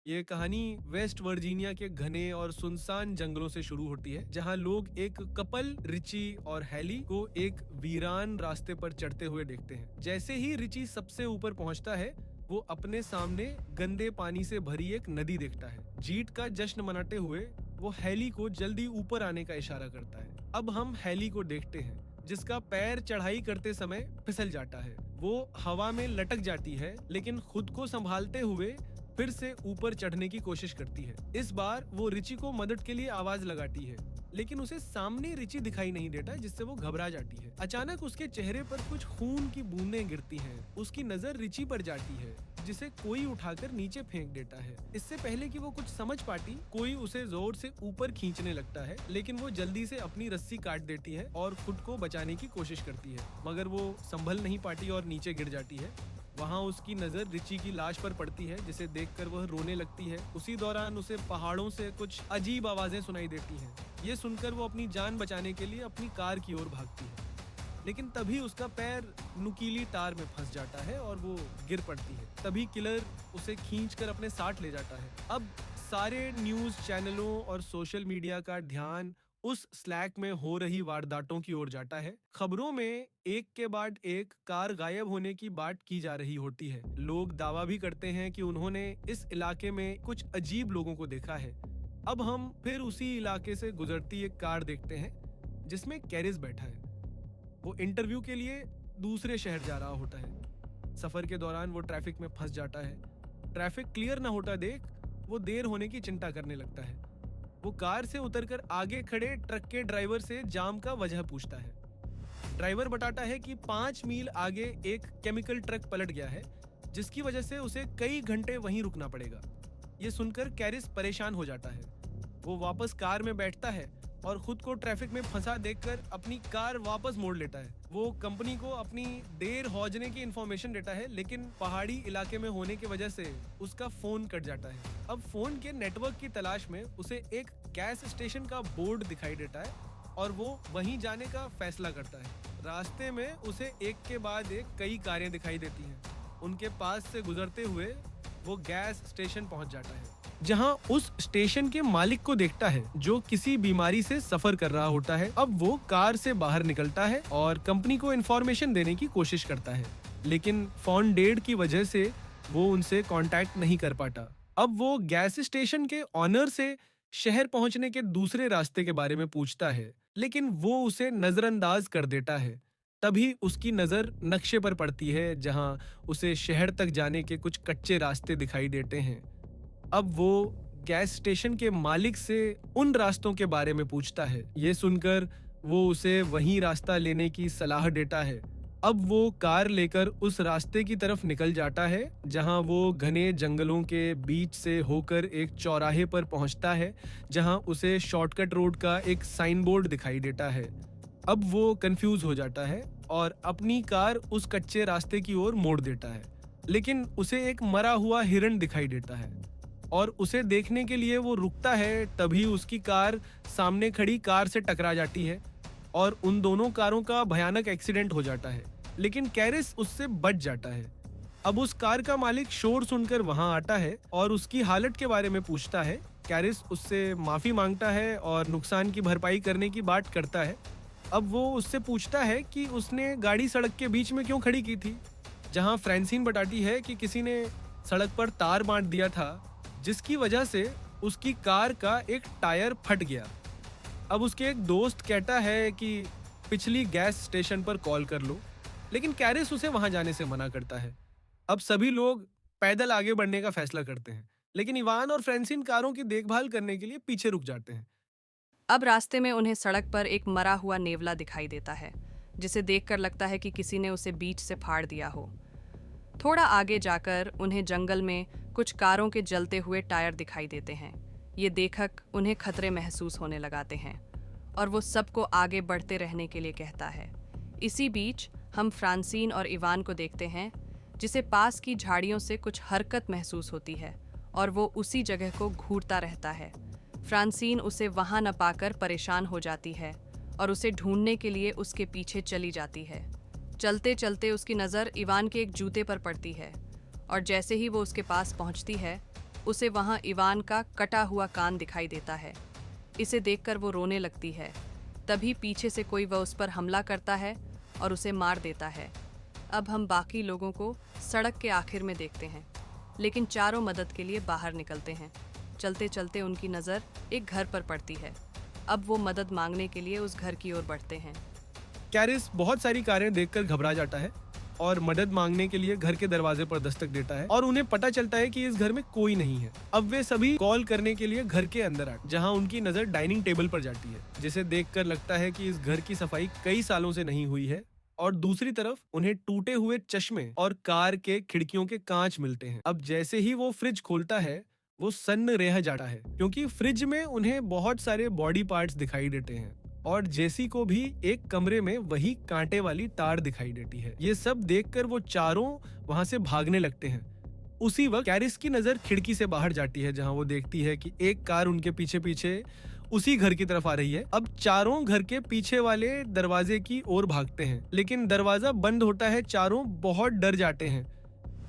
ये कहानी West Virginia के घने और सुनसान जंगलों से शुरू होती है, जहां लोग एक कपल रिची और हैली को एक वीरान रास्ते पर चढ़ते हुए देखते हैं। जैसे ही रिची सबसे ऊपर पहुंचता है, वो अपने सामने गंदे पानी से भरी एक नदी देखता है। जीत का जश्न मनाते हुए वो हैली को जल्दी ऊपर आने का इशारा करता है। अब हम हैली को देखते हैं, जिसका पैर चढ़ाई करते समय फिसल जाता है। वो हवा में लटक जाती है, लेकिन खुद को संभालते हुए फिर से ऊपर चढ़ने की कोशिश करती है। इस बार वो रिची को मदद के लिए आवाज लगाती है, लेकिन उसे सामने रिची दिखाई नहीं देता, जिससे वो घबरा जाती है। अचानक उसके चेहरे पर कुछ खून की बूंदें गिरती हैं। उसकी नजर रिची पर जाती है, जिसे कोई उठाकर नीचे फेंक देता है। इससे पहले कि वो कुछ समझ पाती, कोई उसे जोर से ऊपर खींचने लगता है, लेकिन वो जल्दी से अपनी रस्सी काट देती है और खुद को बचाने की कोशिश करती है, मगर वो संभल नहीं पाती और नीचे गिर जाती है। वहाँ उसकी नजर रिची की लाश पर पड़ती है, जिसे देखकर वह रोने लगती है। उसी दौरान उसे पहाड़ों से कुछ अजीब आवाजें सुनाई देती हैं। ये सुनकर वो अपनी जान बचाने के लिए अपनी कार की ओर भागती है, लेकिन तभी उसका पैर नुकीली तार में फंस जाता है और वो गिर पड़ती है। तभी किलर उसे खींचकर अपने साथ ले जाता है। अब सारे न्यूज चैनलों और सोशल मीडिया का ध्यान उस स्लैक में हो रही वारदातों की ओर जाता है। खबरों में एक के बाद एक कार गायब होने की बात की जा रही होती है। लोग दावा भी करते हैं कि उन्होंने इस इलाके में कुछ अजीब लोगों को देखा है। अब हम फिर उसी इलाके से गुजरती एक कार देखते हैं, जिसमें कैरिस बैठा है। वो इंटरव्यू के लिए दूसरे शहर जा रहा होता है। सफर के दौरान वो ट्रैफिक में फंस जाता है। ट्रैफिक क्लियर ना होता देख वो देर होने की चिंता करने लगता है। वो कार से उतरकर आगे खड़े ट्रक के ड्राइवर से जाम का वजह पूछता है। ड्राइवर बताता है कि 5 मील आगे एक केमिकल ट्रक पलट गया है, जिसकी वजह से उसे कई घंटे वहीं रुकना पड़ेगा। ये सुनकर कैरिस परेशान हो जाता है। वो वापस कार में बैठता है और खुद को ट्रैफिक में फंसा देखकर अपनी कार वापस मोड़ लेता है। वो कंपनी को अपनी देर हौजने की इंफॉर्मेशन देता है, लेकिन पहाड़ी इलाके में होने की वजह से उसका फोन कट जाता है। अब फोन के नेटवर्क की तलाश में उसे एक गैस स्टेशन का बोर्ड दिखाई देता है और वो वहीं जाने का फैसला करता है। रास्ते में उसे एक के बाद एक कई कारें दिखाई देती हैं। उनके पास से गुजरते हुए वो गैस स्टेशन पहुंच जाता है, जहां उस स्टेशन के मालिक को देखता है, जो किसी बीमारी से सफर कर रहा होता है। अब वो कार से बाहर निकलता है और कंपनी को इन्फॉर्मेशन देने की कोशिश करता है, लेकिन फोन डेड की वजह से वो उनसे कांटेक्ट नहीं कर पाता। अब वो गैस स्टेशन के ऑनर से शहर पहुंचने के दूसरे रास्ते के बारे में पूछता है, लेकिन वो उसे नजरअंदाज कर देता है। तभी उसकी नजर नक्शे पर पड़ती है, जहां उसे शहर तक जाने के कुछ कच्चे रास्ते दिखाई देते हैं। अब वो गैस स्टेशन के मालिक से उन रास्तों के बारे में पूछता है। ये सुनकर वो उसे वही रास्ता लेने की सलाह देता है। अब वो कार लेकर उस रास्ते की तरफ निकल जाता है, जहां वो घने जंगलों के बीच से होकर एक चौराहे पर पहुंचता है, जहां उसे शॉर्टकट रोड का एक साइन बोर्ड दिखाई देता है। अब वो कंफ्यूज हो जाता है और अपनी कार उस कच्चे रास्ते की ओर मोड़ देता है, लेकिन उसे एक मरा हुआ हिरण दिखाई देता है और उसे देखने के लिए वो रुकता है। तभी उसकी कार सामने खड़ी कार से टकरा जाती है और उन दोनों कारों का भयानक एक्सीडेंट हो जाता है, लेकिन कैरिस उससे बच जाता है। अब उस कार का मालिक शोर सुनकर वहां आता है और उसकी हालत के बारे में पूछता है। कैरिस उससे माफी मांगता है और नुकसान की भरपाई करने की बात करता है। अब वो उससे पूछता है कि उसने गाड़ी सड़क के बीच में क्यों खड़ी की थी, जहां फ्रांसिन बताती है कि किसी ने सड़क पर तार बांट दिया था, जिसकी वजह से उसकी कार का एक टायर फट गया। अब उसके एक दोस्त कहता है कि पिछली गैस स्टेशन पर कॉल कर लो, लेकिन कैरिस उसे वहां जाने से मना करता है। अब सभी लोग पैदल आगे बढ़ने का फैसला करते हैं, लेकिन इवान और फ्रांसिन कारों की देखभाल करने के लिए पीछे रुक जाते हैं। अब रास्ते में उन्हें सड़क पर एक मरा हुआ नेवला दिखाई देता है, जिसे देखकर लगता है कि किसी ने उसे बीच से फाड़ दिया हो। थोड़ा आगे जाकर उन्हें जंगल में कुछ कारों के जलते हुए टायर दिखाई देते हैं। ये देखकर उन्हें खतरे महसूस होने लगाते हैं और वो सबको आगे बढ़ते रहने के लिए कहता है। इसी बीच हम फ्रांसिन और इवान को देखते हैं, जिसे पास की झाड़ियों से कुछ हरकत महसूस होती है और वो उसी जगह को घूरता रहता है। फ्रांसिन उसे वहां न पाकर परेशान हो जाती है और उसे ढूंढने के लिए उसके पीछे चली जाती है। चलते चलते उसकी नज़र इवान के एक जूते पर पड़ती है और जैसे ही वो उसके पास पहुंचती है, उसे वहां इवान का कटा हुआ कान दिखाई देता है। इसे देखकर वो रोने लगती है। तभी पीछे से कोई वह उस पर हमला करता है और उसे मार देता है। अब हम बाकी लोगों को सड़क के आखिर में देखते हैं, लेकिन चारों मदद के लिए बाहर निकलते हैं। चलते चलते उनकी नज़र एक घर पर पड़ती है। अब वो मदद मांगने के लिए उस घर की ओर बढ़ते हैं। कैरिस बहुत सारी कारें देखकर घबरा जाता है और मदद मांगने के लिए घर के दरवाजे पर दस्तक देता है और उन्हें पता चलता है कि इस घर में कोई नहीं है। अब वे सभी कॉल करने के लिए घर के अंदर आते, जहां उनकी नजर डाइनिंग टेबल पर जाती है, जिसे देखकर लगता है कि इस घर की सफाई कई सालों से नहीं हुई है। और दूसरी तरफ उन्हें टूटे हुए चश्मे और कार के खिड़कियों के कांच मिलते हैं। अब जैसे ही वो फ्रिज खोलता है, वो सन्न रह जाता है, क्योंकि फ्रिज में उन्हें बहुत सारे बॉडी पार्ट्स दिखाई देते हैं और जेसी को भी एक कमरे में वही कांटे वाली तार दिखाई देती है। ये सब देखकर वो चारों वहां से भागने लगते हैं। उसी वक्त कैरिस की नजर खिड़की से बाहर जाती है, जहां वो देखती है कि एक कार उनके पीछे पीछे उसी घर की तरफ आ रही है। अब चारों घर के पीछे वाले दरवाजे की ओर भागते हैं, लेकिन दरवाजा बंद होता है। चारों बहुत डर जाते हैं।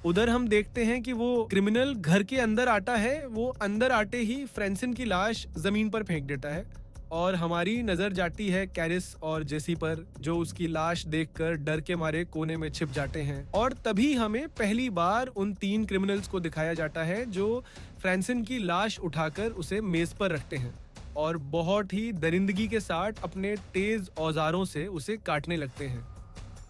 उधर हम देखते हैं कि वो क्रिमिनल घर के अंदर आता है। वो अंदर आते ही फ्रेंसिन की लाश जमीन पर फेंक देता है और हमारी नजर जाती है कैरिस और जेसी पर, जो उसकी लाश देखकर डर के मारे कोने में छिप जाते हैं। और तभी हमें पहली बार उन 3 क्रिमिनल्स को दिखाया जाता है, जो फ्रेंसिन की लाश उठाकर उसे मेज पर रखते हैं और बहुत ही दरिंदगी के साथ अपने तेज औजारों से उसे काटने लगते हैं।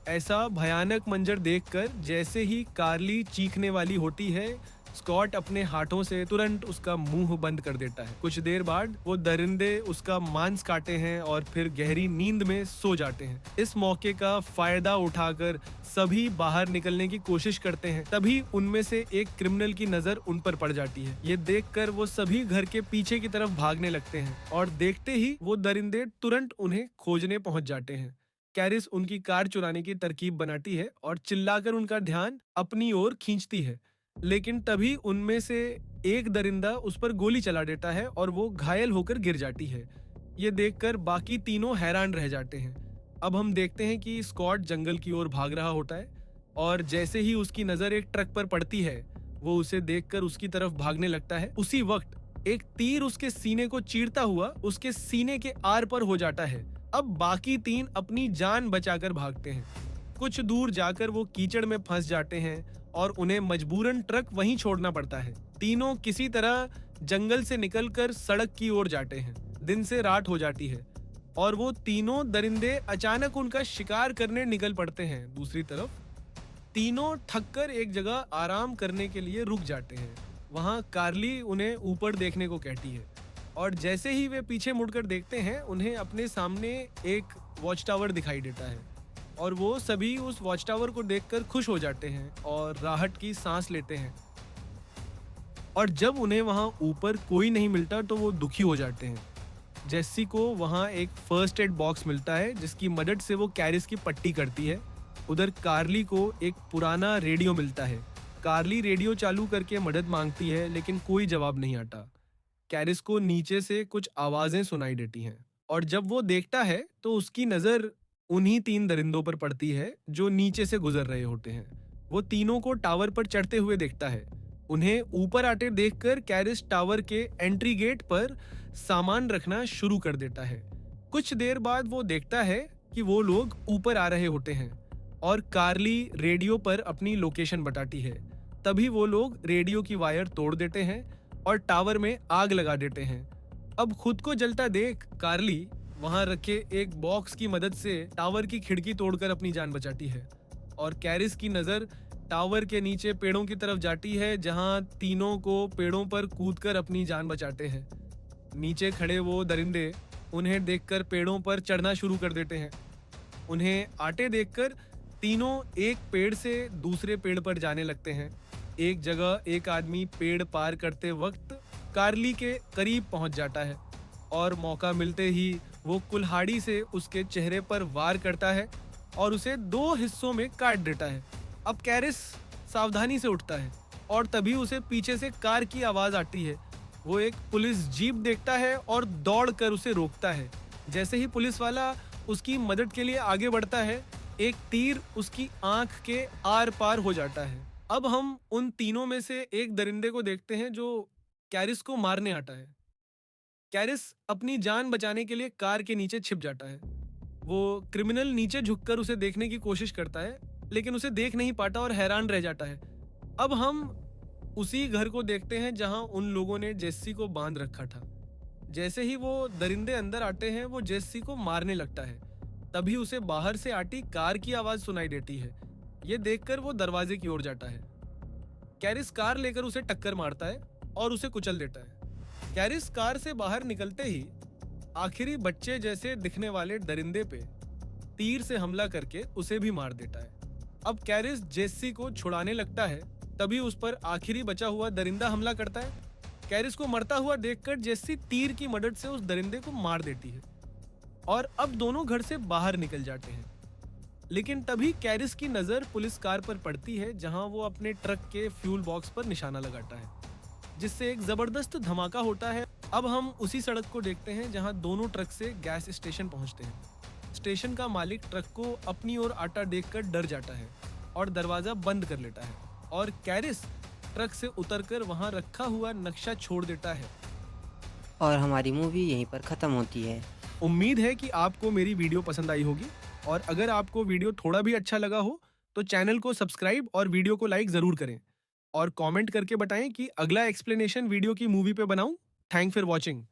ऐसा भयानक मंजर देखकर जैसे ही कार्ली चीखने वाली होती है, स्कॉट अपने हाथों से तुरंत उसका मुंह बंद कर देता है। कुछ देर बाद वो दरिंदे उसका मांस काटे हैं और फिर गहरी नींद में सो जाते हैं। इस मौके का फायदा उठाकर सभी बाहर निकलने की कोशिश करते हैं। तभी उनमें से एक क्रिमिनल की नजर उन पर पड़ जाती है। ये देखकर वो सभी घर के पीछे की तरफ भागने लगते हैं और देखते ही वो दरिंदे तुरंत उन्हें खोजने पहुंच जाते हैं। कैरिस उनकी कार चुराने की तरकीब बनाती है और चिल्लाकर उनका ध्यान अपनी ओर खींचती है, लेकिन तभी उनमें से एक दरिंदा उस पर गोली चला देता है और वो घायल होकर गिर जाती है। ये देखकर बाकी तीनों हैरान रह जाते हैं। अब हम देखते हैं कि स्कॉट जंगल की ओर भाग रहा होता है और जैसे ही उसकी नजर एक ट्रक पर पड़ती है, वो उसे देखकर उसकी तरफ भागने लगता है। उसी वक्त एक तीर उसके सीने को चीरता हुआ उसके सीने के आर पर हो जाता है। अब बाकी 3 अपनी जान बचाकर भागते हैं। कुछ दूर जाकर वो कीचड़ में फंस जाते हैं और उन्हें मजबूरन ट्रक वहीं छोड़ना पड़ता है। तीनों किसी तरह जंगल से निकलकर सड़क की ओर जाते हैं। दिन से रात हो जाती है और वो तीनों दरिंदे अचानक उनका शिकार करने निकल पड़ते हैं। दूसरी तरफ तीनों थककर एक जगह आराम करने के लिए रुक जाते हैं। वहां कार्ली उन्हें ऊपर देखने को कहती है और जैसे ही वे पीछे मुड़कर देखते हैं, उन्हें अपने सामने एक वॉच टावर दिखाई देता है और वो सभी उस वॉच टावर को देखकर खुश हो जाते हैं और राहत की सांस लेते हैं। और जब उन्हें वहां ऊपर कोई नहीं मिलता तो वो दुखी हो जाते हैं। जेसी को वहां एक फर्स्ट एड बॉक्स मिलता है, जिसकी मदद से वो कैरिस की पट्टी करती है। उधर कार्ली को एक पुराना रेडियो मिलता है। कार्ली रेडियो चालू करके मदद मांगती है, लेकिन कोई जवाब नहीं आता। कैरिस को नीचे से कुछ आवाजें सुनाई देती हैं और जब वो देखता है तो उसकी नजर उन्हीं 3 दरिंदों पर पड़ती है जो नीचे से गुजर रहे होते हैं। वो तीनों को टावर पर चढ़ते हुए देखता है। उन्हें ऊपर आते देखकर कैरिस टावर के एंट्री गेट पर सामान रखना शुरू कर देता है। कुछ देर बाद वो देखता है कि वो लोग ऊपर आ रहे होते हैं और कार्ली रेडियो पर अपनी लोकेशन बताती है। तभी वो लोग रेडियो की वायर तोड़ देते हैं और टावर में आग लगा देते हैं। अब खुद को जलता देख कार्ली वहां रखे एक बॉक्स की मदद से टावर की खिड़की तोड़कर अपनी जान बचाती है और कैरिस की नजर टावर के नीचे पेड़ों की तरफ जाती है, जहां तीनों को पेड़ों पर कूदकर अपनी जान बचाते हैं। नीचे खड़े वो दरिंदे उन्हें देखकर पेड़ों पर चढ़ना शुरू कर देते हैं। उन्हें आटे देखकर तीनों एक पेड़ से दूसरे पेड़ पर जाने लगते हैं। एक जगह एक आदमी पेड़ पार करते वक्त कार्ली के करीब पहुंच जाता है और मौका मिलते ही वो कुल्हाड़ी से उसके चेहरे पर वार करता है और उसे 2 हिस्सों में काट देता है। अब कैरिस सावधानी से उठता है और तभी उसे पीछे से कार की आवाज आती है। वो एक पुलिस जीप देखता है और दौड़कर उसे रोकता है। जैसे ही पुलिस वाला उसकी मदद के लिए आगे बढ़ता है, एक तीर उसकी आंख के आर पार हो जाता है। अब हम उन तीनों में से एक दरिंदे को देखते हैं जो कैरिस को मारने आता है। कैरिस अपनी जान बचाने के लिए कार के नीचे छिप जाता है। वो क्रिमिनल नीचे झुककर उसे देखने की कोशिश करता है, लेकिन उसे देख नहीं पाता और हैरान रह जाता है। अब हम उसी घर को देखते हैं जहां उन लोगों ने जेस्सी को बांध रखा था। जैसे ही वो दरिंदे अंदर आते हैं, वो जेस्सी को मारने लगता है। तभी उसे बाहर से आती कार की आवाज सुनाई देती है। ये देखकर वो दरवाजे की ओर जाता है। कैरिस कार लेकर उसे टक्कर मारता है और उसे कुचल देता है। कैरिस कार से बाहर निकलते ही आखिरी बच्चे जैसे दिखने वाले दरिंदे पे तीर से हमला करके उसे भी मार देता है। अब कैरिस जेस्सी को छुड़ाने लगता है, तभी उस पर आखिरी बचा हुआ दरिंदा हमला करता है। कैरिस को मरता हुआ देखकर जेस्सी तीर की मदद से उस दरिंदे को मार देती है और अब दोनों घर से बाहर निकल जाते हैं। लेकिन तभी कैरिस की नजर पुलिस कार पर पड़ती है, जहां वो अपने ट्रक के फ्यूल बॉक्स पर निशाना लगाता है, जिससे एक जबरदस्त धमाका होता है। अब हम उसी सड़क को देखते हैं जहां दोनों ट्रक से गैस स्टेशन पहुंचते हैं। स्टेशन का मालिक ट्रक को अपनी ओर आता देखकर डर जाता है और दरवाजा बंद कर लेता है और कैरिस ट्रक से उतरकर वहां रखा हुआ नक्शा छोड़ देता है। और हमारी मूवी यहीं पर ख़त्म होती है। उम्मीद है कि आपको मेरी वीडियो पसंद आई होगी, और अगर आपको वीडियो थोड़ा भी अच्छा लगा हो तो चैनल को सब्सक्राइब और वीडियो को लाइक ज़रूर करें और कमेंट करके बताएं कि अगला एक्सप्लेनेशन वीडियो की मूवी पे बनाऊं। Thank for watching.